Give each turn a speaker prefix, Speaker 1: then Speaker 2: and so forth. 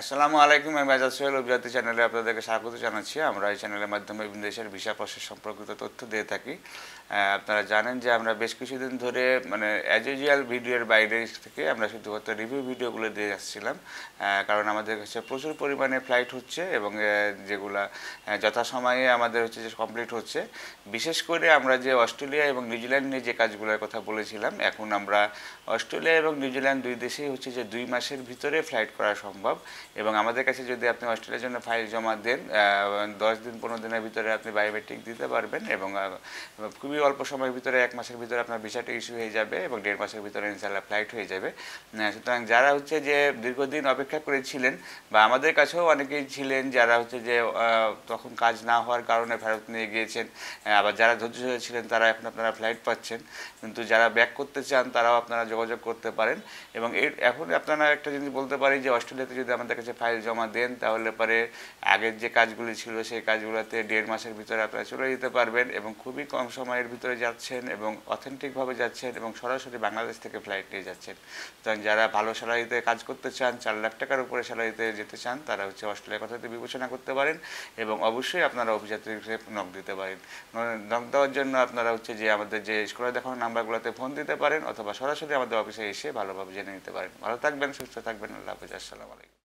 Speaker 1: আসসালামু আলাইকুম। আমি আজাদ সোহেল অভিজাতি চ্যানেলে আপনাদেরকে স্বাগত জানাচ্ছি। আমরা এই চ্যানেলের মাধ্যমে বিভিন্ন দেশের ভিসা প্রসেস সম্পর্কিত তথ্য দিয়ে থাকি। আপনারা জানেন যে আমরা বেশ কিছুদিন ধরে মানে অ্যাজ ইউজুয়াল ভিডিওর বাইরে থেকে আমরা শুধুমাত্র রিভিউ ভিডিওগুলো দিয়ে আসছিলাম, কারণ আমাদের কাছে প্রচুর পরিমাণে ফ্লাইট হচ্ছে এবং যেগুলা যথাসময়ে আমাদের হচ্ছে যে কমপ্লিট হচ্ছে। বিশেষ করে আমরা যে অস্ট্রেলিয়া এবং নিউজিল্যান্ড নিয়ে যে কাজগুলোর কথা বলেছিলাম, এখন আমরা অস্ট্রেলিয়া এবং নিউজিল্যান্ড দুই দেশেই হচ্ছে যে 2 মাসের ভিতরে ফ্লাইট করা সম্ভব। এবং আমাদের কাছে যদি আপনি অস্ট্রেলিয়ার জন্য ফাইল জমা দেন, 10 দিন 15 দিনের ভিতরে আপনি বায়োমেট্রিক দিতে পারবেন এবং খুবই অল্প সময়ের ভিতরে 1 মাসের ভিতরে আপনার ভিসাটা ইস্যু হয়ে যাবে এবং 1.5 মাসের ভিতরে ইনশাআল্লাহ ফ্লাইট হয়ে যাবে। সুতরাং যারা হচ্ছে যে দীর্ঘদিন অপেক্ষা করেছিলেন বা আমাদের কাছেও অনেকেই ছিলেন যারা হচ্ছে যে তখন কাজ না হওয়ার কারণে ফেরত নিয়ে গিয়েছেন, আবার যারা ধৈর্য ছিলেন তারা এখন আপনারা ফ্লাইট পাচ্ছেন, কিন্তু যারা ব্যাক করতে চান তারাও আপনারা যোগাযোগ করতে পারেন। এবং এখন আপনারা একটা জিনিস বলতে পারি যে অস্ট্রেলিয়াতে যদি আমাদের কাছে ফাইল জমা দেন তাহলে পরে আগের যে কাজগুলি ছিল সেই কাজগুলোতে 1.5 মাসের ভিতরে আপনারা চলে যেতে পারবেন এবং খুবই কম সময়ের ভিতরে যাচ্ছেন এবং অথেন্টিকভাবে যাচ্ছেন এবং সরাসরি বাংলাদেশ থেকে ফ্লাইট নিয়ে যাচ্ছেন। সুতরাং যারা ভালো স্যালারিতে কাজ করতে চান, 4 লাখ টাকার উপরে স্যালারিতে যেতে চান, তারা হচ্ছে অস্ট্রেলিয়ার কথাতে বিবেচনা করতে পারেন এবং অবশ্যই আপনারা অভিযাত্রীকে নক দিতে পারেন। নক দেওয়ার জন্য আপনারা হচ্ছে যে আমাদের যে স্ক্রিনে দেখানো নাম্বারগুলোতে ফোন দিতে পারেন অথবা সরাসরি আমাদের অফিসে এসে ভালোভাবে জেনে নিতে পারেন। ভালো থাকবেন, সুস্থ থাকবেন। আল্লাহ হাফেজ। আসসালামু আলাইকুম।